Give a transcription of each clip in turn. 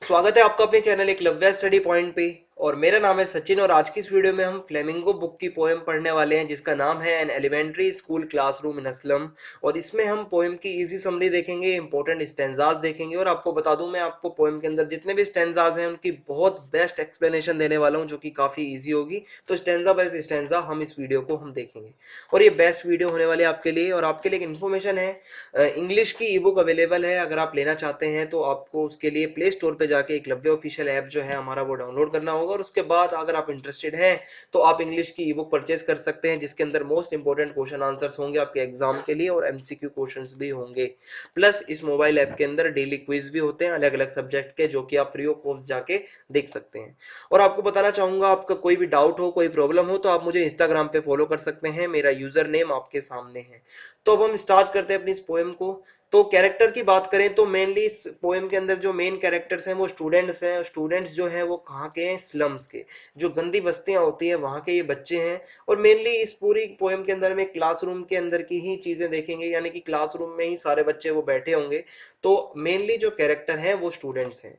स्वागत है आपका अपने चैनल एकलव्य स्टडी पॉइंट पे। और मेरा नाम है सचिन और आज की इस वीडियो में हम फ्लेमिंगो बुक की पोएम पढ़ने वाले हैं जिसका नाम है an elementary school classroom in a slum. और इसमें हम पोएम की इजी समरी देखेंगे, इंपॉर्टेंट स्टैंजाज देखेंगे और आपको बता दूं मैं आपको पोएम के अंदर जितने भी स्टैंजाज हैं उनकी बहुत बेस्ट एक्सप्लेनेशन देने वाला हूं जो कि काफी इजी होगी। तो स्टैंजा बाय स्टैंजा हम इस वीडियो को हम देखेंगे और ये बेस्ट वीडियो होने वाली है आपके लिए। और आपके लिए एक इन्फॉर्मेशन है, इंग्लिश की ई बुक अवेलेबल है। अगर आप लेना चाहते हैं तो आपको उसके लिए प्ले स्टोर पे जाके एकलव्य ऑफिशियल ऐप जो है हमारा वो डाउनलोड करना होगा और उसके बाद अगर आप इंटरेस्टेड हैं तो आप इंग्लिश की ई बुक परचेज कर सकते हैं जिसके अंदर मोस्ट इंपोर्टेंट क्वेश्चन आंसर्स होंगे आपके एग्जाम के लिए और एमसीक्यू क्वेश्चंस भी होंगे। प्लस इस मोबाइल ऐप के अंदर डेली क्विज भी होते हैं अलग अलग सब्जेक्ट के जो कि आप फ्री ऑफ कॉस्ट जाके देख सकते हैं। और आपको बताना चाहूंगा, आपका कोई भी डाउट हो, कोई प्रॉब्लम हो तो आप मुझे इंस्टाग्राम पे फॉलो कर सकते हैं, मेरा यूजर नेम आपके सामने है। तो अब हम स्टार्ट करते हैं अपनी इस पोएम को। तो कैरेक्टर की बात करें तो मेनली इस पोएम के अंदर जो मेन कैरेक्टर्स हैं वो स्टूडेंट्स हैं। स्टूडेंट्स जो हैं वो कहाँ के हैं? स्लम्स के, जो गंदी बस्तियां होती हैं वहां के ये बच्चे हैं। और मेनली इस पूरी पोएम के अंदर में क्लासरूम के अंदर की ही चीजें देखेंगे, यानी कि क्लासरूम में ही सारे बच्चे वो बैठे होंगे। तो मेनली जो कैरेक्टर हैं वो स्टूडेंट्स हैं।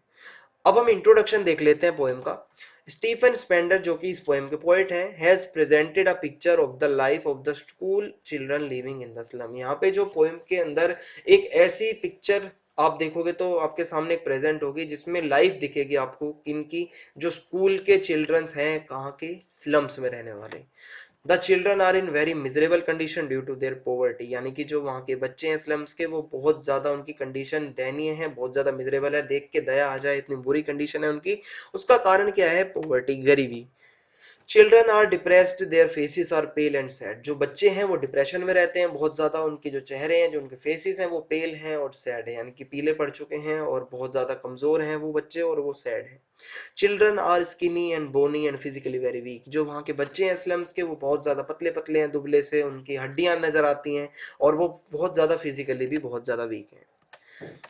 अब हम इंट्रोडक्शन देख लेते हैं पोएम का। स्टीफन स्पेंडर जो कि इस पोएम के पोएट हैं, has presented a picture of the life of the school children living in the slum. यहाँ पे जो पोएम के अंदर एक ऐसी पिक्चर आप देखोगे तो आपके सामने एक प्रेजेंट होगी जिसमें लाइफ दिखेगी आपको इनकी, जो स्कूल के चिल्ड्रंस हैं कहाँ के? स्लम्स में रहने वाले। The children are in very miserable condition due to their poverty, यानी कि जो वहाँ के बच्चे हैं स्लम्स के वो बहुत ज्यादा उनकी कंडीशन दयनीय है, बहुत ज्यादा मिजरेबल है, देख के दया आ जाए इतनी बुरी कंडीशन है उनकी। उसका कारण क्या है? पॉवर्टी, गरीबी। Children are depressed, their faces are pale and sad. जो बच्चे हैं वो डिप्रेशन में रहते हैं बहुत ज्यादा, उनके जो चेहरे हैं, जो उनके फेसेस हैं वो पेल हैं और सैड है, यानी कि पीले पड़ चुके हैं और बहुत ज्यादा कमजोर हैं वो बच्चे और वो सैड है। Children are skinny and bony and physically very weak. जो वहाँ के बच्चे हैं स्लम्स के वो बहुत ज्यादा पतले पतले हैं, दुबले से, उनकी हड्डियां नजर आती हैं और वो बहुत ज्यादा फिजिकली भी बहुत ज्यादा वीक हैं।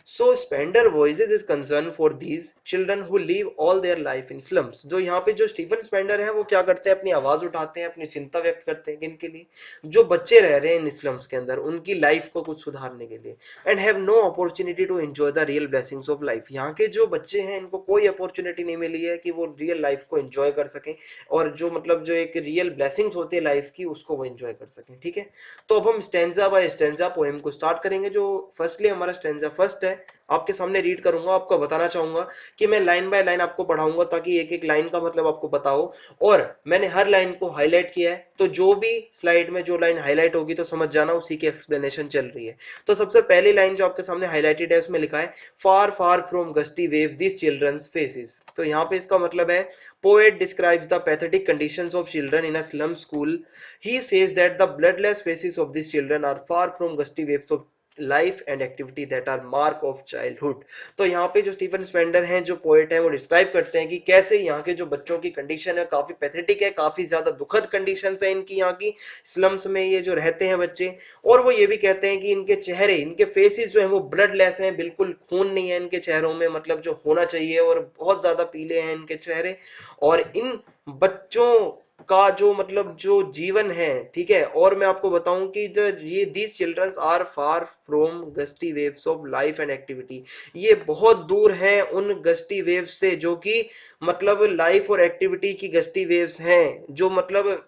So Spender voices his concern for these children who live all their life in slums। जो यहाँ पे जो स्टीफन स्पेंडर है वो क्या करते हैं? अपनी आवाज उठाते हैं, अपनी चिंता व्यक्त करते हैं किनके लिए? जो बच्चे रह रहे हैं इन स्लम्स के अंदर, उनकी लाइफ को कुछ सुधारने के लिए। And have no opportunity to enjoy the real blessings of life. यहाँ के जो बच्चे हैं इनको कोई अपॉर्चुनिटी नहीं मिली है कि वो रियल लाइफ को एंजॉय कर सकें और जो मतलब जो एक रियल ब्लेसिंग्स होती है लाइफ की उसको वो एंजॉय कर सकें। ठीक है, तो अब हम स्टेंजा बाय स्टेंजा पोएम को स्टार्ट करेंगे। जो फर्स्टली हमारा स्टेंजा फर्स्ट है आपके सामने रीड करूंगा, आपको बताना चाहूंगा कि मैं लाइन बाय लाइन आपको पढ़ाऊंगा ताकि एक एक लाइन का मतलब आपको बताओ। और मैंने हर लाइन को हाईलाइट किया है, तो जो भी स्लाइड में जो लाइन हाईलाइट होगी तो समझ जाना उसी की एक्सप्लेनेशन चल रही है। तो सबसे पहली लाइन जो आपके सामने हाईलाइटेड है उसमें लिखा है far far from gusty wave this children's faces. तो यहाँ पे इसका मतलब है poet describes the pathetic conditions of children in a slum school. He says that the bloodless faces of these children are far from gusty waves of life and activity that are mark of childhood. तो यहाँ पे जो Stephen Spender हैं जो poet हैं वो describe करते हैं कि कैसे यहाँ के जो बच्चों की कंडीशन है काफी पैथेटिक है, काफी ज्यादा दुखद कंडीशंस है इनकी, यहाँ की स्लम्स में ये जो रहते हैं बच्चे। और वो ये भी कहते हैं कि इनके चेहरे, इनके फेसेस जो है वो ब्लडलेस हैं, बिल्कुल खून नहीं है इनके चेहरों में, मतलब जो होना चाहिए, और बहुत ज्यादा पीले हैं इनके चेहरे। और इन बच्चों का जो मतलब जो जीवन है, ठीक है, और मैं आपको बताऊं कि ये these childrens are far from gusty waves of life and activity. ये बहुत दूर हैं उन गस्टी वेव्स से जो कि मतलब लाइफ और एक्टिविटी की गस्टी वेव्स हैं, जो मतलब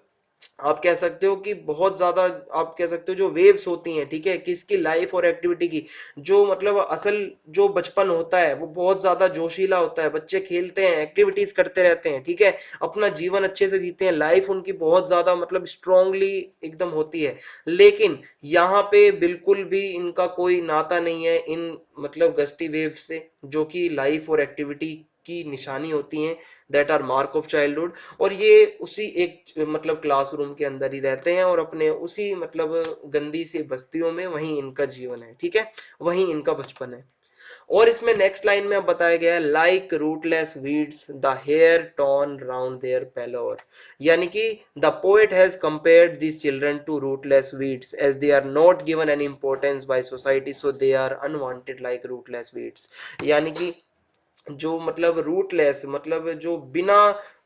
आप कह सकते हो कि बहुत ज्यादा, आप कह सकते हो जो वेव्स होती हैं, ठीक है, किसकी? लाइफ और एक्टिविटी की। जो मतलब असल जो बचपन होता है वो बहुत ज्यादा जोशीला होता है, बच्चे खेलते हैं, एक्टिविटीज करते रहते हैं, ठीक है, अपना जीवन अच्छे से जीते हैं, लाइफ उनकी बहुत ज्यादा मतलब स्ट्रांगली एकदम होती है। लेकिन यहाँ पे बिल्कुल भी इनका कोई नाता नहीं है इन मतलब गस्टी वेव से जो कि लाइफ और एक्टिविटी की निशानी होती हैं, that are mark of childhood. और ये उसी एक मतलब क्लासरूम के अंदर ही रहते हैं और अपने उसी मतलब गंदी सी बस्तियों में वहीं इनका जीवन है, ठीक है, वहीं इनका बचपन है। और इसमें नेक्स्ट लाइन में अब बताया गया है like rootless weeds the hair torn round their pallor, यानी कि the poet has compared this children to rootless weeds as they are not given any importance by society so they are unwanted like rootless weeds. यानी कि जो मतलब rootless मतलब जो बिना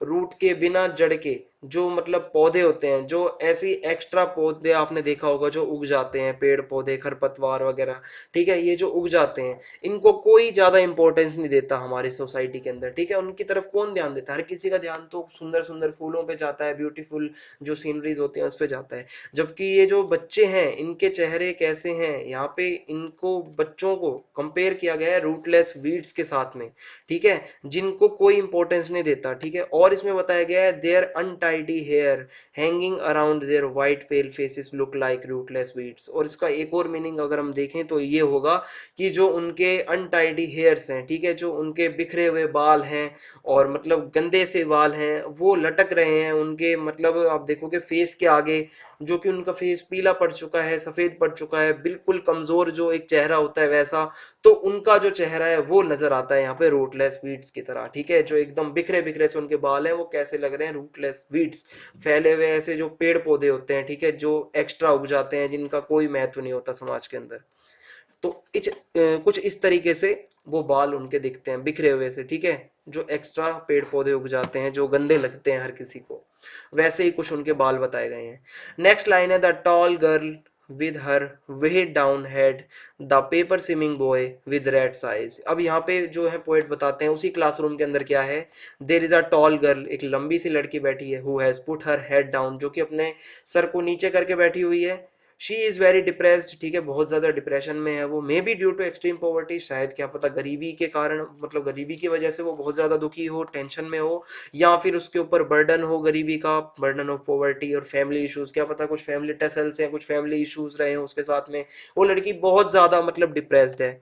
root के बिना जड़ के जो मतलब पौधे होते हैं, जो ऐसी एक्स्ट्रा पौधे आपने देखा होगा जो उग जाते हैं, पेड़ पौधे खरपतवार वगैरह, ठीक है, ये जो उग जाते हैं इनको कोई ज्यादा इंपॉर्टेंस नहीं देता हमारी सोसाइटी के अंदर, ठीक है। उनकी तरफ कौन ध्यान देता है? हर किसी का ध्यान तो सुंदर सुंदर फूलों पे जाता है, ब्यूटीफुल जो सीनरीज होती हैं उस पे जाता है। जबकि ये जो बच्चे हैं इनके चेहरे कैसे हैं, यहाँ पे इनको बच्चों को कंपेयर किया गया है रूटलेस वीड्स के साथ में, ठीक है, जिनको कोई इंपॉर्टेंस नहीं देता, ठीक है। और इसमें बताया गया है their untidy hair hanging around their white pale faces look like rootless weeds. और इसका एक और मीनिंग अगर हम देखें तो ये होगा कि जो उनके अनटाइडी हेयर्स हैं, ठीक है, जो उनके बिखरे हुए बाल हैं और मतलब गंदे से बाल हैं वो लटक रहे हैं उनके, मतलब आप देखोगे फेस के आगे, जो कि उनका फेस पीला पड़ चुका है, सफेद पड़ चुका है, बिल्कुल कमजोर जो एक चेहरा होता है वैसा, तो उनका जो चेहरा है वो नजर आता है यहाँ पे रूटलेस वीड्स की तरह, ठीक है। जो एकदम बिखरे बिखरे से उनके बाल हैं वो कैसे लग रहे हैं? रूटलेस वीड्स, फैले हुए ऐसे जो पेड़ पौधे होते हैं, ठीक है, जो एक्स्ट्रा उग जाते हैं जिनका कोई महत्व नहीं होता समाज के अंदर। तो कुछ इस तरीके से वो बाल उनके दिखते हैं बिखरे हुए से, ठीक है, जो एक्स्ट्रा पेड़ पौधे उग जाते हैं जो गंदे लगते हैं हर किसी को, वैसे ही कुछ उनके बाल बताए गए हैं। नेक्स्ट लाइन है the tall girl with her weighed down head, the paper simming boy with red eyes। अब यहाँ पे जो है पोएट बताते हैं उसी क्लासरूम के अंदर क्या है, there is a tall girl, एक लंबी सी लड़की बैठी है, who has put her head down, जो कि अपने सर को नीचे करके बैठी हुई है। शी इज वेरी डिप्रेस्ड, ठीक है, बहुत ज्यादा डिप्रेशन में है वो, may be due to extreme poverty, शायद क्या पता गरीबी के कारण, मतलब गरीबी की वजह से वो बहुत ज्यादा दुखी हो, टेंशन में हो, या फिर उसके ऊपर बर्डन हो गरीबी का, बर्डन ऑफ पॉवर्टी और फैमिली इश्यूज, क्या पता कुछ फैमिली टसल्स हैं, कुछ फैमिली इश्यूज रहे हैं उसके साथ में, वो लड़की बहुत ज्यादा मतलब डिप्रेस्ड है।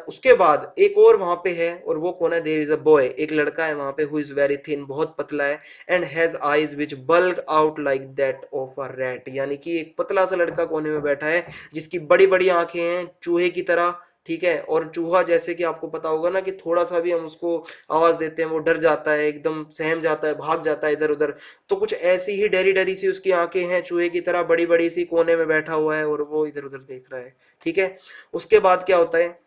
उसके बाद एक और वहां पे है, और वो कौन है? देयर इज अ बॉय, एक लड़का है वहां पे, हु इज वेरी थिन, बहुत पतला है, and has eyes which bulk out like that of a rat, यानी कि एक पतला सा लड़का कोने में बैठा है जिसकी बड़ी बड़ी आंखें हैं चूहे की तरह, ठीक है। और चूहा जैसे कि आपको पता होगा ना कि थोड़ा सा भी हम उसको आवाज देते हैं वो डर जाता है, एकदम सहम जाता है, भाग जाता है इधर उधर, तो कुछ ऐसी ही डरी डरी सी उसकी आंखें हैं चूहे की तरह, बड़ी बड़ी सी, कोने में बैठा हुआ है और वो इधर उधर देख रहा है, ठीक है। उसके बाद क्या होता है,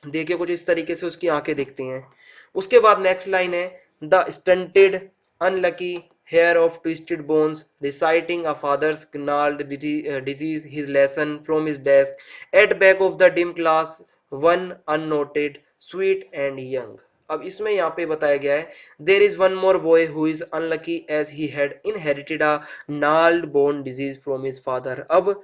देखिए कुछ इस तरीके से उसकी आंखें दिखती हैं। उसके बाद नेक्स्ट लाइन है the stunted unlucky heir of twisted bones reciting a father's gnarled disease his lesson from his desk at back of the dim class, one unnoted sweet and young। अब इसमें यहाँ पे बताया गया है there is one more boy who is unlucky as he had inherited a gnarled bone disease from his father। अब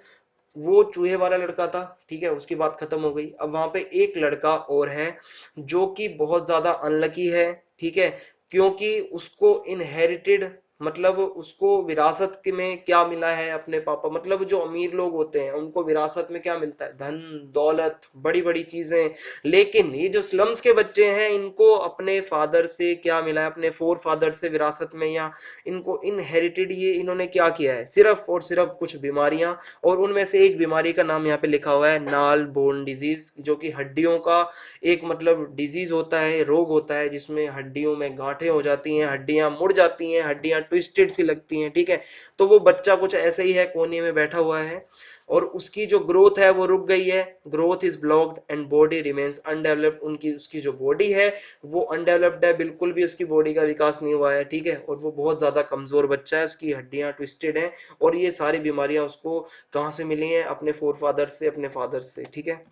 वो चूहे वाला लड़का था, ठीक है, उसकी बात खत्म हो गई। अब वहां पे एक लड़का और है जो कि बहुत ज्यादा अनलकी है, ठीक है, क्योंकि उसको इनहेरिटेड, मतलब उसको विरासत में क्या मिला है अपने पापा, मतलब जो अमीर लोग होते हैं उनको विरासत में क्या मिलता है? धन दौलत, बड़ी बड़ी चीजें। लेकिन ये जो स्लम्स के बच्चे हैं इनको अपने फादर से क्या मिला है? अपने फोर फादर से विरासत में, या इनको इनहेरिटेड, ये इन्होंने क्या किया है? सिर्फ और सिर्फ कुछ बीमारियां, और उनमें से एक बीमारी का नाम यहाँ पे लिखा हुआ है नाल बोन डिजीज, जो कि हड्डियों का एक मतलब डिजीज होता है, रोग होता है जिसमें हड्डियों में गांठें हो जाती हैं, हड्डियां मुड़ जाती हैं, हड्डियां ट्विस्टेड सी लगती हैं, ठीक है। तो वो बच्चा कुछ ऐसे ही है, कोने में बैठा हुआ है, और उसकी जो ग्रोथ है वो रुक गई है, growth is blocked and body remains undeveloped, उनकी उसकी जो बॉडी है वो अनडेवलप्ड है, बिल्कुल भी उसकी बॉडी का विकास नहीं हुआ है, ठीक है, और वो बहुत ज्यादा कमजोर बच्चा है, उसकी हड्डियां ट्विस्टेड हैं, और ये सारी बीमारियां उसको कहाँ से मिली हैं? अपने फोर फादर से, अपने फादर से, ठीक है।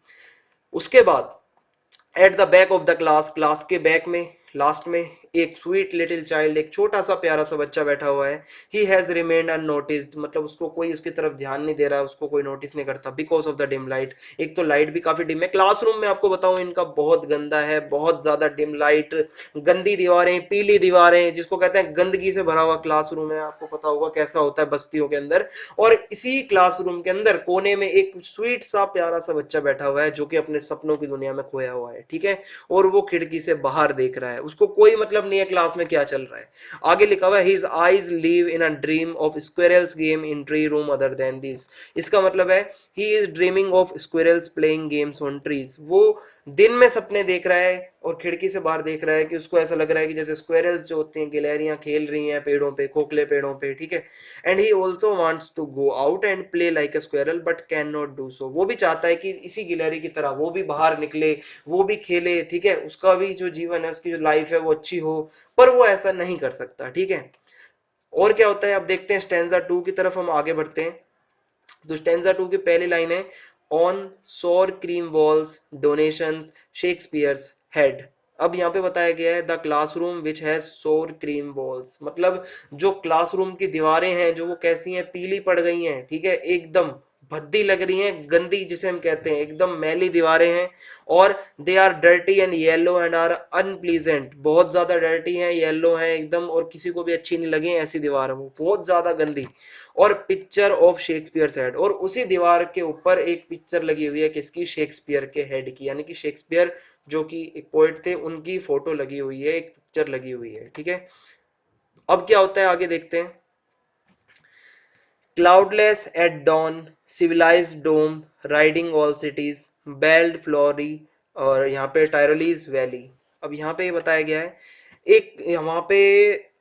उसके बाद at the back of the class, class के बैक में, लास्ट में, एक स्वीट लिटिल चाइल्ड, एक छोटा सा प्यारा सा बच्चा बैठा हुआ है। ही हैज रिमेन्ड अननोटिस्ड, मतलब उसको कोई उसकी तरफ ध्यान नहीं दे रहा, उसको कोई नोटिस नहीं करता, because of the dim light. एक तो लाइट भी काफी डिम है क्लासरूम में, आपको बताऊं इनका बहुत गंदा है, बहुत ज्यादा डिम लाइट, गंदी दीवारें, पीली दीवारें, जिसको कहते हैं गंदगी से भरा हुआ क्लासरूम है, आपको पता होगा कैसा होता है बस्तियों के अंदर। और इसी क्लासरूम के अंदर कोने में एक स्वीट सा प्यारा सा बच्चा बैठा हुआ है जो कि अपने सपनों की दुनिया में खोया हुआ है, ठीक है, और वो खिड़की से बाहर देख रहा है, उसको कोई मतलब नहीं है क्लास में क्या चल रहा है। आगे लिखा हुआ है his eyes live in a dream of squirrels game in tree room other than this. इसका मतलब है he is dreaming of squirrels playing games on trees, वो दिन में सपने देख रहा है और खिड़की से बाहर देख रहा है कि उसको ऐसा लग रहा है कि जैसे स्क्वेरल्स जो होती हैं, गिलहरियां खेल रही हैं पेड़ों पे, खोखले पेड़ों पे, ठीक है। And he also wants to go out and play like a squirrel but can not do so. वो भी चाहता है कि इसी गिलहरी की तरह वो भी बाहर निकले, वो भी खेले, ठीक है, उसका भी जो जीवन है, उसकी जो लाइफ है वो अच्छी हो, पर वो ऐसा नहीं कर सकता, ठीक है। और क्या होता है अब देखते हैं, स्टैंजा 2 की तरफ हम आगे बढ़ते हैं। तो स्टैंजा 2 की पहली लाइन है, ऑन सोर cream walls donations Shakespeare's head. अब यहाँ पे बताया गया है द क्लासरूम विच हैज सोर क्रीम वॉल्स, मतलब जो क्लासरूम की दीवारें हैं जो वो कैसी हैं, पीली पड़ गई हैं, ठीक है, एकदम भद्दी लग रही हैं, गंदी जिसे हम कहते हैं, एकदम मैली दीवारें हैं। और they are dirty and yellow and are unpleasant, बहुत ज्यादा डर्टी हैं, येलो हैं एकदम, और किसी को भी अच्छी नहीं लगे ऐसी दीवार है वो, बहुत ज्यादा गंदी। और पिक्चर ऑफ शेक्सपियर हेड, और उसी दीवार के ऊपर एक पिक्चर लगी हुई है किसकी, शेक्सपियर के हेड की, यानी कि शेक्सपियर जो कि एक पोएट थे उनकी फोटो लगी हुई है, एक पिक्चर लगी हुई है, ठीक है। अब क्या होता है आगे देखते हैं। Cloudless at dawn, civilized dome, riding all cities, belled flory, और यहाँ पे टायरोलीज वैली। अब यहाँ पे बताया गया है एक वहाँ पे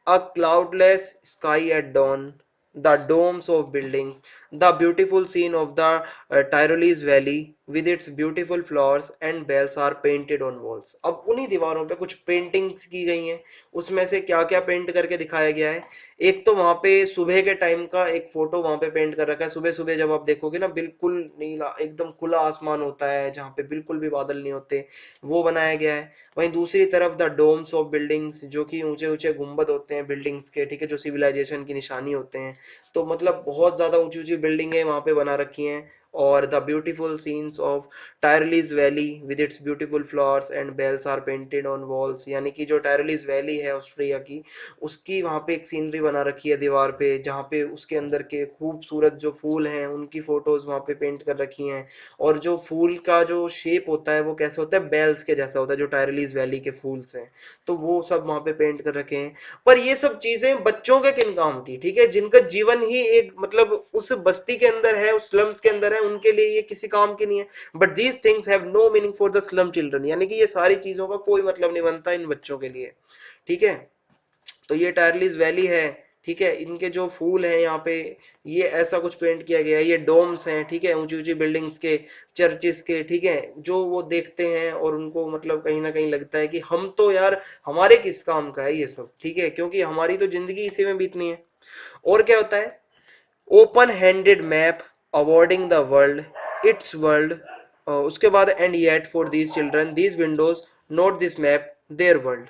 a cloudless sky at dawn, the domes of buildings, the beautiful scene of the Tyrolese valley with its beautiful flowers and bells are painted on walls. अब उन्हीं दीवारों पे कुछ पेंटिंग्स की गई हैं, उसमें से क्या क्या पेंट करके दिखाया गया है। एक तो वहां पे सुबह के टाइम का एक फोटो वहां पे पेंट कर रखा है, सुबह सुबह जब आप देखोगे ना, बिल्कुल नीला एकदम खुला आसमान होता है जहाँ पे बिल्कुल भी बादल नहीं होते, वो बनाया गया है। वहीं दूसरी तरफ द डोम्स ऑफ बिल्डिंग्स, जो कि ऊंचे ऊंचे गुंबद होते हैं बिल्डिंग्स के, ठीक है, जो सिविलाइजेशन की निशानी होते हैं, तो मतलब बहुत ज्यादा ऊंची ऊंची बिल्डिंगें वहां पे बना रखी हैं। और the beautiful scenes of Tyrolese valley with its beautiful flowers and bells are painted on walls, यानी कि जो टायरलीज वैली है ऑस्ट्रिया की, उसकी वहां पे एक सीनरी बना रखी है दीवार पे, जहाँ पे उसके अंदर के खूबसूरत जो फूल हैं उनकी फोटोज वहां पे पेंट कर रखी हैं। और जो फूल का जो शेप होता है वो कैसे होता है, बेल्स के जैसा होता है, जो टायरलीज वैली के फूल्स हैं, तो वो सब वहां पे पेंट कर रखे हैं। पर ये सब चीजें बच्चों के किन काम की, ठीक है, जिनका जीवन ही एक मतलब उस बस्ती के अंदर है, उस स्लम्स के अंदर है, उनके लिए ये किसी काम की नहीं है। But these things have no meaning for the slum children, यानी कि ये सारी चीजों का कोई मतलब नहीं बनता इन बच्चों के लिए, ठीक है। तो ये टायरलीज वैली है, ठीक है, इनके जो फूल हैं यहाँ पे, ये ऐसा कुछ पेंट किया गया है। ये डोम्स हैं, ठीक है, ऊंची ऊंची बिल्डिंग्स के, चर्चिस के, ठीक है, जो वो देखते हैं और उनको मतलब कहीं ना कहीं लगता है कि हम तो यार, हमारे किस काम का है ये सब, ठीक है, क्योंकि हमारी तो जिंदगी इसी में बीतनी है। और क्या होता है, open handed map awarding the world it's world, उसके बाद and yet for these children these Windows note this map there world.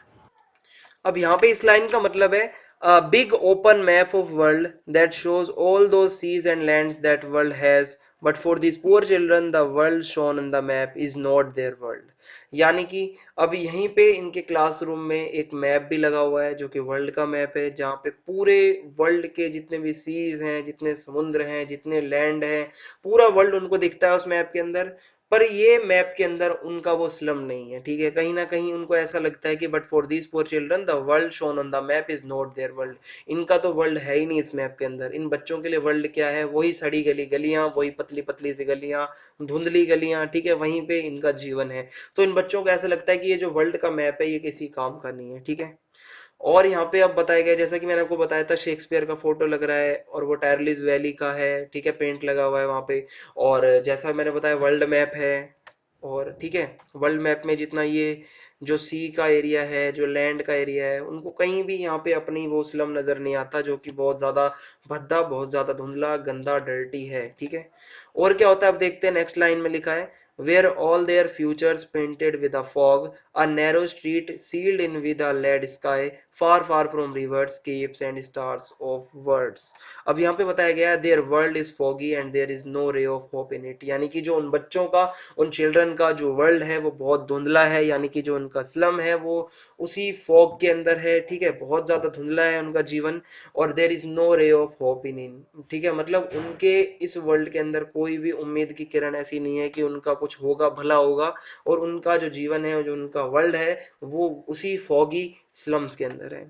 अब यहाँ पे इस लाइन का मतलब है, a big open map of world that shows all those seas and lands that world has, but for these poor children the world shown on the map is not their world। यानी कि अब यहीं पे इनके classroom में एक map भी लगा हुआ है जो कि वर्ल्ड का मैप है, जहाँ पे पूरे वर्ल्ड के जितने भी सीज हैं, जितने समुद्र हैं, जितने लैंड हैं, पूरा वर्ल्ड उनको दिखता है उस मैप के अंदर। पर ये मैप के अंदर उनका वो स्लम नहीं है, ठीक है, कहीं ना कहीं उनको ऐसा लगता है कि but for these poor children the world shown on the map is not there world. इनका तो वर्ल्ड है ही नहीं इस मैप के अंदर, इन बच्चों के लिए वर्ल्ड क्या है, वही सड़ी गली गलियां, वही पतली पतली सी गलियां, धुंधली गलियां, ठीक है, वहीं पे इनका जीवन है। तो इन बच्चों को ऐसा लगता है कि ये जो वर्ल्ड का मैप है ये किसी काम का नहीं है, ठीक है। और यहाँ पे अब बताया गया, जैसा कि मैंने आपको बताया था, शेक्सपियर का फोटो लग रहा है और वो टायरलीज वैली का है, ठीक है, पेंट लगा हुआ है वहां पे। और जैसा मैंने बताया वर्ल्ड मैप है, और ठीक है, वर्ल्ड मैप में जितना ये जो सी का एरिया है, जो लैंड का एरिया है, उनको कहीं भी यहाँ पे अपनी वो स्लम नजर नहीं आता, जो कि बहुत ज्यादा भद्दा, बहुत ज्यादा धुंधला, गंदा, डर्टी है, ठीक है। और क्या होता है अब देखते हैं, नेक्स्ट लाइन में लिखा है, where all their futures painted with a fog, a narrow street sealed in with a lead sky, far far from rivers, capes and stars of words। अब यहाँ पे बताया गया है their world is foggy and there is no ray of hope in it, यानी कि जो उन बच्चों का, उन चिल्ड्रन का जो वर्ल्ड है वो बहुत धुंधला है, यानी कि जो उनका स्लम है वो उसी फॉग के अंदर है, ठीक है, बहुत ज्यादा धुंधला है उनका जीवन। और there is no ray of hope in, ठीक है, मतलब उनके इस वर्ल्ड के अंदर कोई भी उम्मीद की किरण ऐसी नहीं है कि उनका कुछ होगा, भला होगा। और उनका जो जीवन है, जो उनका वर्ल्ड है, वो उसी फॉगी स्लम्स के अंदर है।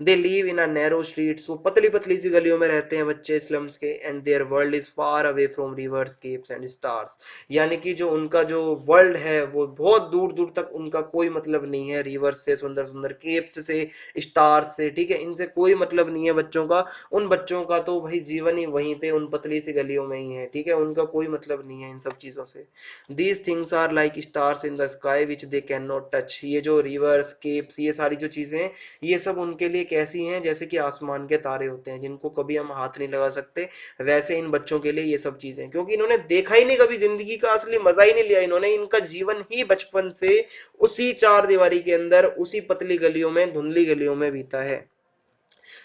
They live in a narrow streets, वो पतली पतली सी गलियों में रहते हैं बच्चे स्लम्स के। And there world is far away from reverse, keeps and stars, यानी कि जो उनका जो वर्ल्ड है वो बहुत दूर दूर तक उनका कोई मतलब नहीं है रिवर्स से, सुंदर सुंदर केप्स से, स्टार्स से, ठीक है, इनसे कोई मतलब नहीं है बच्चों का। उन बच्चों का तो भाई जीवन ही वहीं पे उन पतली सी गलियों में ही है, ठीक है, उनका कोई मतलब नहीं है इन सब चीजों से। These things are like stars in the sky which they can not touch, ये जो रिवर्स केप्स ये सारी जो चीजें हैं ये सब उनके लिए कैसी हैं, जैसे कि आसमान के तारे होते हैं जिनको कभी हम हाथ नहीं लगा सकते, वैसे इन बच्चों के लिए ये सब चीजें, क्योंकि इन्होंने देखा ही नहीं कभी जिंदगी का असली मजा ही नहीं लिया इन्होंने, इनका जीवन ही बचपन से उसी चार दीवारी के अंदर उसी पतली गलियों में धुंधली गलियों में बीता है।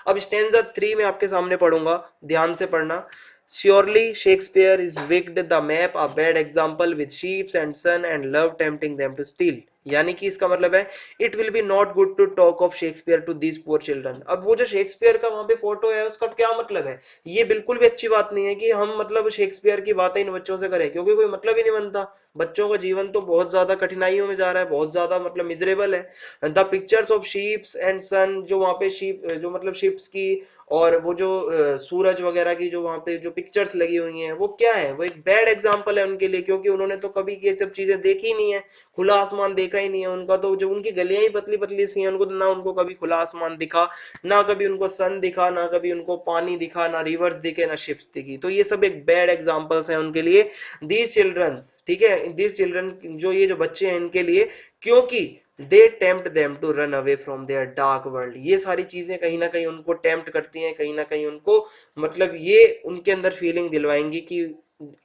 अब स्टेंजा 3 में आपके सामने पढ़ूंगा, ध्यान से पढ़ना। Surely Shakespeare is wicked the map a bad example with sheep and son and love tempting them to steal, यानी कि इसका मतलब है it will be not good to talk of Shakespeare to this poor children. अब वो जो Shakespeare का वहां पे फोटो है उसका क्या मतलब है, ये बिल्कुल भी अच्छी बात नहीं है कि हम मतलब शेक्सपियर की बातें इन बच्चों से करें, क्योंकि कोई मतलब ही नहीं बनता। बच्चों का जीवन तो बहुत ज्यादा कठिनाइयों में जा रहा है, बहुत ज्यादा मतलब मिजरेबल है। The pictures of ships and sun, जो वहां पे शीप जो मतलब शिप्स की और वो जो सूरज वगैरह की जो वहां पे जो पिक्चर्स लगी हुई हैं वो क्या है, वो एक बैड एग्जांपल है उनके लिए, क्योंकि उन्होंने तो कभी ये सब चीजें देखी ही नहीं है, खुला आसमान देखा ही नहीं है उनका, तो जो उनकी गलियां ही पतली पतली सी हैं, उनको ना उनको कभी खुला आसमान दिखा, ना कभी उनको सन दिखा, ना कभी उनको पानी दिखा, ना रिवर्स दिखे, ना शिप्स दिखी, तो ये सब एक बैड एग्जांपल्स हैं उनके लिए, दीज चिल्ड्रंस, ठीक है, दीज चिल्ड्रन जो ये जो बच्चे हैं इनके लिए, क्योंकि they tempt them to run away from their dark world, ये सारी चीजें कहीं ना कहीं उनको टेम्प्ट करती हैं, कहीं ना कहीं उनको मतलब ये उनके अंदर फीलिंग दिलवाएंगी कि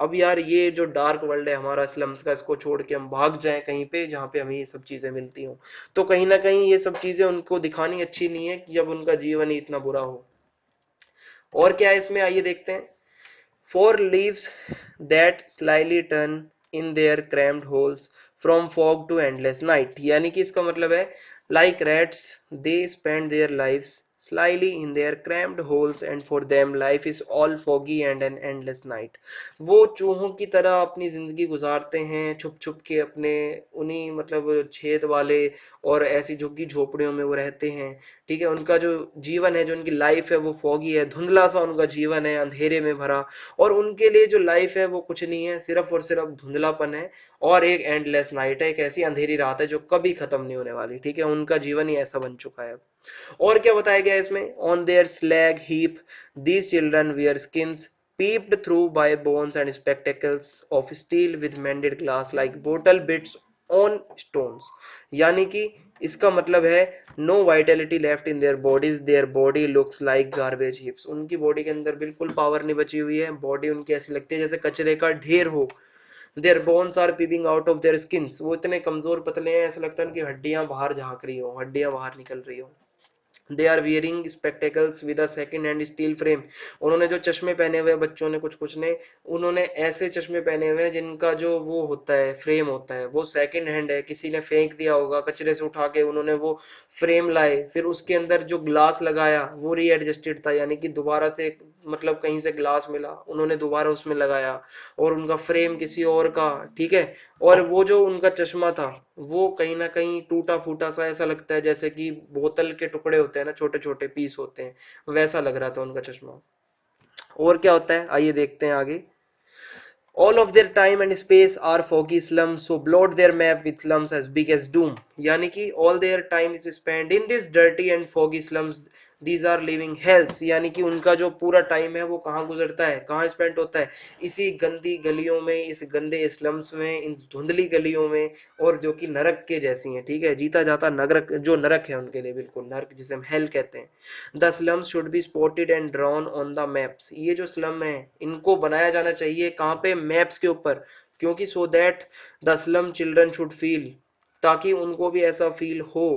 अब यार ये जो डार्क वर्ल्ड है हमारा स्लम्स का, इसको छोड़ के हम भाग जाएं कहीं पे जहाँ पे हमें ये सब चीजें मिलती हों, तो कहीं ना कहीं ये सब चीजें उनको दिखानी अच्छी नहीं है कि जब उनका जीवन ही इतना बुरा हो। और क्या है इसमें, आइए देखते हैं। Four leaves that slyly turn in their cramped holes from fog to endless night, यानी कि इसका मतलब है like rats they spend their lives slyly in their cramped holes and for them life is all foggy and an endless night, वो चूहों की तरह अपनी जिंदगी गुजारते हैं छुप छुप के अपने उन्हीं मतलब छेद वाले और ऐसी झुग्गी झोपड़ियों में वो रहते हैं, ठीक है, उनका जो जीवन है जो उनकी लाइफ है वो फॉगी है, धुंधला सा उनका जीवन है, अंधेरे में भरा, और उनके लिए जो लाइफ है वो कुछ नहीं है, सिर्फ और सिर्फ धुंधलापन है और एक एंडलेस नाइट है, एक ऐसी अंधेरी रात है जो कभी खत्म नहीं होने वाली, ठीक है, उनका जीवन ही ऐसा बन चुका है। और क्या बताया गया इसमें, on their slag heap these children wear skins peeped through by bones and spectacles of steel with mended glass like bottle bits on stones, यानी कि इसका मतलब है no vitality left in their bodies, their body looks like garbage heaps, उनकी body के अंदर बिल्कुल power नहीं बची हुई है, बॉडी उनकी ऐसी लगती है जैसे कचरे का ढेर हो। Their bones are peeping out of their skins, वो इतने कमजोर पतले हैं ऐसा लगता है उनकी हड्डियां बाहर झांक रही हो, हड्डियां बाहर निकल रही हो। They are wearing spectacles with a second hand steel frame, उन्होंने जो चश्मे पहने हुए बच्चों ने कुछ कुछ ने, उन्होंने ऐसे चश्मे पहने हुए हैं जिनका जो वो होता है फ्रेम होता है वो सेकंड हैंड है, किसी ने फेंक दिया होगा कचरे से उठा के, उन्होंने वो फ्रेम लाए, फिर उसके अंदर जो ग्लास लगाया वो रीएडजस्टेड था, यानी कि दोबारा से मतलब कहीं से ग्लास मिला उन्होंने दोबारा उसमें लगाया, और उनका फ्रेम किसी और का, ठीक है, और वो जो उनका चश्मा था वो कहीं ना कहीं टूटा फूटा सा ऐसा लगता है जैसे कि बोतल के टुकड़े होते हैं ना, छोटे छोटे पीस होते हैं, वैसा लग रहा था उनका चश्मा। और क्या होता है आइए देखते हैं आगे। All of their time and space are foggy slums, so blot their map with slums as big as doom, यानी कि all their time is spent in this dirty and foggy slums, these are living hells, यानी कि उनका जो पूरा time है वो कहाँ गुजरता है, कहाँ स्पेंड होता है, इसी गंदी गलियों में, इस गंदे स्लम्स में, इन धुंधली गलियों में, और जो कि नरक के जैसी हैं, ठीक है, जीता जाता नरक, जो नरक है उनके लिए बिल्कुल नरक जिसे हम हेल कहते हैं। The slums should be spotted and drawn on the maps, ये जो स्लम है इनको बनाया जाना चाहिए कहाँ पे, मैप्स के ऊपर, क्योंकि so that the slum children should feel, ताकि उनको भी ऐसा फील हो,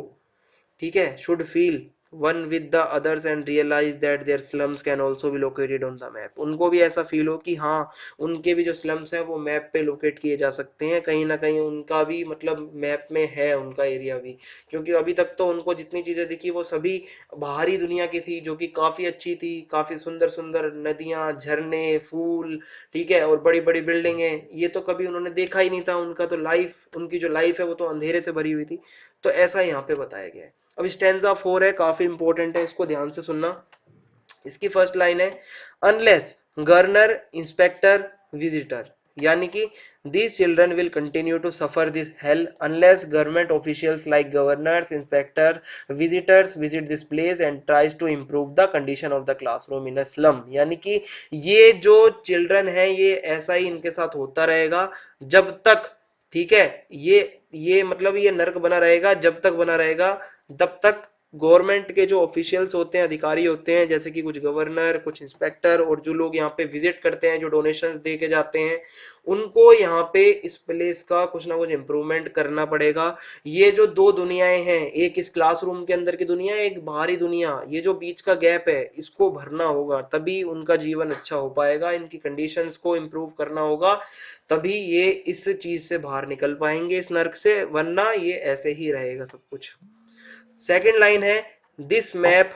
ठीक है, should feel one with the others and realise that their slums can also be located on the map, उनको भी ऐसा फील हो कि हाँ उनके भी जो स्लम्स हैं वो मैप पे लोकेट किए जा सकते हैं, कहीं ना कहीं उनका भी मतलब मैप में है उनका एरिया भी, क्योंकि अभी तक तो उनको जितनी चीजें दिखी वो सभी बाहरी दुनिया की थी जो कि काफी अच्छी थी, काफी सुंदर सुंदर नदियां झरने फूल, ठीक है, और बड़ी बड़ी बिल्डिंगें, ये तो कभी उन्होंने देखा ही नहीं था, उनका तो लाइफ, उनकी जो लाइफ है वो तो अंधेरे से भरी हुई थी, तो ऐसा यहाँ पे बताया गया है। अब स्टेंजा 4 है, काफी इंपॉर्टेंट है, इसको ध्यान से सुनना। इसकी फर्स्ट लाइन है अनलेस गवर्नर इंस्पेक्टर विजिटर, यानी कि these children will continue to suffer this hell unless government officials like governors, inspector, visitors visit this place and tries to improve the condition of the classroom in a slum। यानी कि ये जो children है ये ऐसा ही इनके साथ होता रहेगा जब तक, ठीक है, ये मतलब ये नर्क बना रहेगा जब तक बना रहेगा, तब तक गवर्नमेंट के जो ऑफिशियल्स होते हैं, अधिकारी होते हैं, जैसे कि कुछ गवर्नर, कुछ इंस्पेक्टर और जो लोग यहाँ पे विजिट करते हैं, जो डोनेशंस दे के जाते हैं, उनको यहाँ पे इस प्लेस का कुछ ना कुछ इम्प्रूवमेंट करना पड़ेगा। ये जो दो दुनियाएं हैं, एक इस क्लासरूम के अंदर की दुनिया, एक बाहरी दुनिया, ये जो बीच का गैप है इसको भरना होगा, तभी उनका जीवन अच्छा हो पाएगा, इनकी कंडीशंस को इम्प्रूव करना होगा, तभी ये इस चीज से बाहर निकल पाएंगे इस नर्क से, वरना ये ऐसे ही रहेगा सब कुछ। सेकेंड लाइन है this map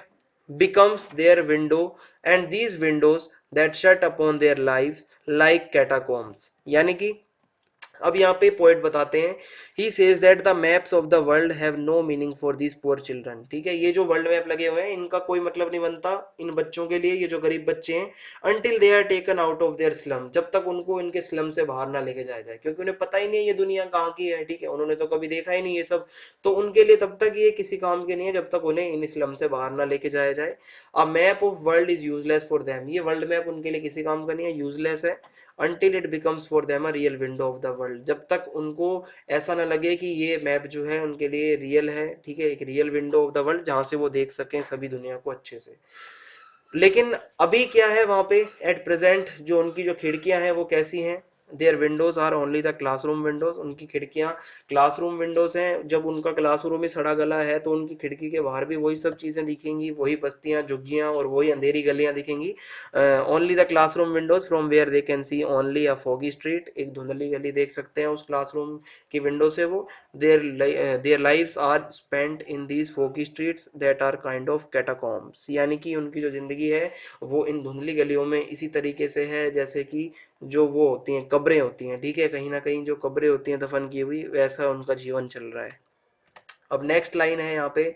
becomes their window and these windows that shut upon their lives like catacombs। यानी कि अब यहाँ पे पोएट बताते हैं he says that the maps of the world have no meaning for this poor children. ठीक है, ये जो वर्ल्ड मैप लगे हुए हैं इनका कोई मतलब नहीं बनता इन बच्चों के लिए, ये जो गरीब बच्चे हैं, until they are taken out of their slum, जब तक उनको इनके स्लम से बाहर ना लेके जाया जाए, क्योंकि उन्हें पता ही नहीं ये दुनिया कहाँ की है। ठीक है, उन्होंने तो कभी देखा ही नहीं ये सब, तो उनके लिए तब तक ये किसी काम के नहीं है जब तक उन्हें इन स्लम से बाहर ना लेके जाया जाए। A map of world is useless for them, ये वर्ल्ड मैप उनके लिए किसी काम का नहीं है, यूजलेस है। until it becomes for them a real window of the world, जब तक उनको ऐसा ना लगे कि ये मैप जो है उनके लिए रियल है। ठीक है, एक real window of the world जहां से वो देख सकें सभी दुनिया को अच्छे से। लेकिन अभी क्या है वहां पे एट प्रेजेंट जो उनकी जो खिड़कियां हैं वो कैसी हैं, their windows are only the classroom windows, उनकी खिड़कियां क्लासरूम विंडोज हैं। जब उनका क्लासरूम ही सड़ा गला है तो उनकी खिड़की के बाहर भी वही सब चीजें दिखेंगी, वही बस्तियां झुग्गियां और वही अंधेरी गलियां दिखेंगी। Only the classroom windows from where they can see only a foggy street, एक धुंधली गली देख सकते हैं उस क्लासरूम की विंडो से वो। Their lives are spent in these foggy streets that are kind of catacombs, यानी कि उनकी जो जिंदगी है वो इन धुंधली गलियों में इसी तरीके से है जैसे कि जो वो होती हैं कब्रें होती हैं। ठीक है, कहीं ना कहीं जो कब्रें होती हैं दफन की हुई, वैसा उनका जीवन चल रहा है। अब नेक्स्ट लाइन है यहाँ पे,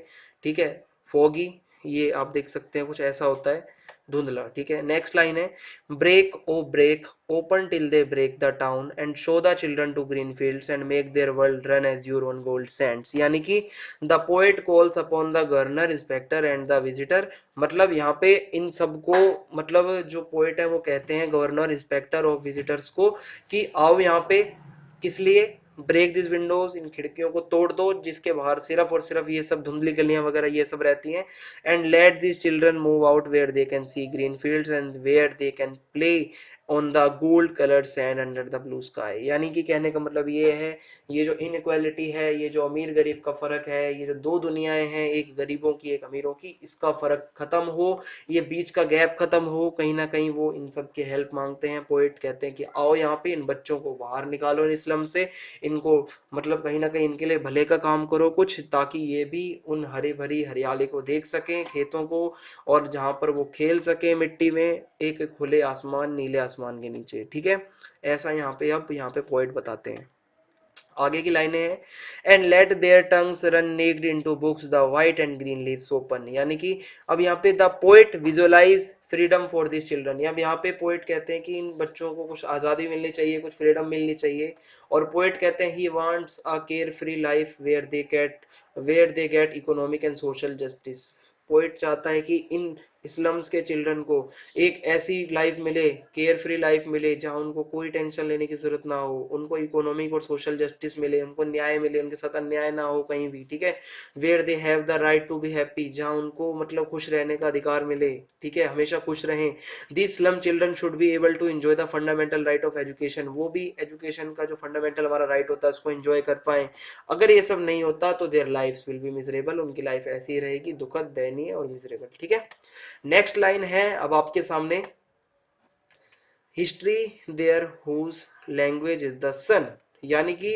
ठीक है, फोगी, ये आप देख सकते हैं कुछ ऐसा होता है, धुंधला। ठीक है, नेक्स्ट लाइन है break O break open till they break the town and show the children to green fields and make their world run azure on gold sands, यानी कि the poet calls upon the governor inspector and the visitor. मतलब यहाँ पे इन सबको, मतलब जो poet है वो कहते हैं गवर्नर इंस्पेक्टर और विजिटर्स को कि आओ यहाँ पे, किस लिए, ब्रेक दिस विंडोज, इन खिड़कियों को तोड़ दो जिसके बाहर सिर्फ और सिर्फ ये सब धुंधली गलियां वगैरह ये सब रहती हैं, and let this children move out where they can see green fields and where they can play on the gold coloured sand under the blue sky. यानी कि कहने का मतलब ये है, ये जो इनइक्वालिटी है, ये जो अमीर गरीब का फर्क है, ये जो दो दुनियाएं हैं, एक गरीबों की एक अमीरों की, इसका फर्क खत्म हो, ये बीच का गैप खत्म हो। कहीं ना कहीं वो इन सब की हेल्प मांगते हैं, पोएट कहते हैं कि आओ यहाँ पे इन बच्चों को बाहर निकालो इन इस्लम से, इनको मतलब कहीं ना कहीं इनके लिए भले का काम करो कुछ, ताकि ये भी उन हरी भरी हरियाली को देख सकें, खेतों को, और जहां पर वो खेल सके मिट्टी में, एक खुले आसमान, नीले आसमान के नीचे। ठीक है, ऐसा यहाँ पे अब यहाँ पे पोएट बताते हैं। आगे की लाइनें हैं and let their tongues run naked into books the white and green leaves open, यानी कि अब यहाँ पे the poet visualise freedom for this children. अब यहाँ पे पोएट कहते हैं कि इन बच्चों को कुछ आज़ादी मिलनी चाहिए, कुछ फ्रीडम मिलनी चाहिए, और पोएट कहते हैं he wants a care free life where they get economic and social justice. Poet चाहता है कि इन स्लम्स के चिल्ड्रन को एक ऐसी लाइफ मिले, केयर फ्री लाइफ मिले, जहां उनको कोई टेंशन लेने की जरूरत ना हो, उनको इकोनॉमिक और सोशल जस्टिस मिले, उनको न्याय मिले, उनके साथ अन्याय ना हो कहीं भी। ठीक है, where they have the right to be happy, जहां उनको मतलब खुश रहने का अधिकार मिले। ठीक है, हमेशा खुश रहें। This slum children should be able to enjoy the fundamental right of education, वो भी एजुकेशन का जो फंडामेंटल हमारा राइट होता है उसको एंजॉय कर पाए। अगर ये सब नहीं होता तो their lifes will be miserable, उनकी लाइफ ऐसी ही रहेगी, दुखद, दयनीय और मिजरेबल। ठीक है, नेक्स्ट लाइन है अब आपके सामने, history their whose language is the sun, यानी कि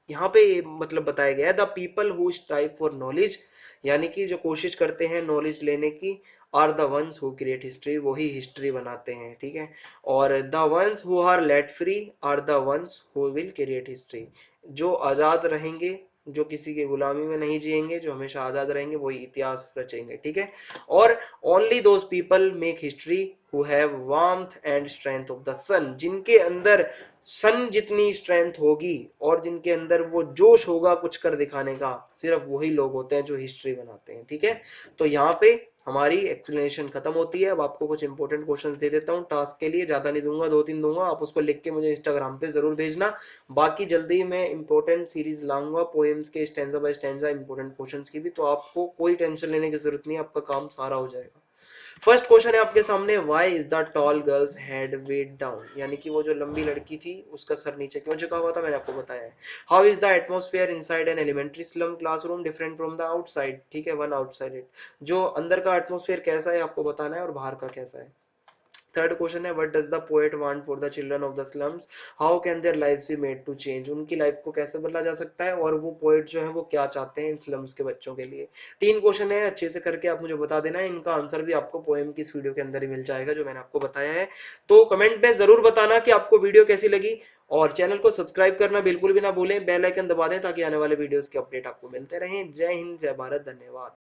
यहाँ पे मतलब बताया गया है the people who strive for knowledge, यानी कि जो कोशिश करते हैं नॉलेज लेने की, are the ones who create history, वही हिस्ट्री बनाते हैं। ठीक है, और the ones who are let free are the ones who will create history, जो आजाद रहेंगे जो किसी की गुलामी में नहीं जिएंगे, जो हमेशा आजाद रहेंगे, वही इतिहास रचेंगे, ठीक है। और only those people make history who have warmth and strength of the sun, जिनके अंदर सन जितनी स्ट्रेंथ होगी और जिनके अंदर वो जोश होगा कुछ कर दिखाने का, सिर्फ वही लोग होते हैं जो हिस्ट्री बनाते हैं, ठीक है। तो यहाँ पे हमारी एक्सप्लेनेशन खत्म होती है। अब आपको कुछ इंपॉर्टेंट क्वेश्चंस दे देता हूँ टास्क के लिए, ज्यादा नहीं दूंगा, 2-3 दूंगा, आप उसको लिख के मुझे इंस्टाग्राम पे जरूर भेजना। बाकी जल्दी ही मैं इंपॉर्टेंट सीरीज लाऊंगा पोएम्स के stanza by stanza important questions की भी, तो आपको कोई टेंशन लेने की जरूरत नहीं है, आपका काम सारा हो जाएगा। फर्स्ट क्वेश्चन है आपके सामने, why is the tall girl's head weighed down, यानी कि वो जो लंबी लड़की थी उसका सर नीचे क्यों झुका हुआ था, मैंने आपको बताया है। How is the atmosphere inside an elementary slum classroom different from the outside, ठीक है, वन आउटसाइड इट, जो अंदर का एटमॉस्फेयर कैसा है आपको बताना है और बाहर का कैसा है। थर्ड क्वेश्चन है, what does the poet want for the children of the slums, how can their lives be made to change, उनकी लाइफ को कैसे बदला जा सकता है और वो पोएट जो है वो क्या चाहते हैं इन स्लम्स के बच्चों के लिए। 3 क्वेश्चन है, अच्छे से करके आप मुझे बता देना है, इनका आंसर भी आपको पोएम की इस वीडियो के अंदर ही मिल जाएगा जो मैंने आपको बताया है। तो कमेंट में जरूर बताना कि आपको वीडियो कैसी लगी, और चैनल को सब्सक्राइब करना बिल्कुल भी ना भूलें, बेल आइकन दबा दें ताकि आने वाले वीडियोस के अपडेट आपको मिलते रहें। जय हिंद, जय भारत, धन्यवाद।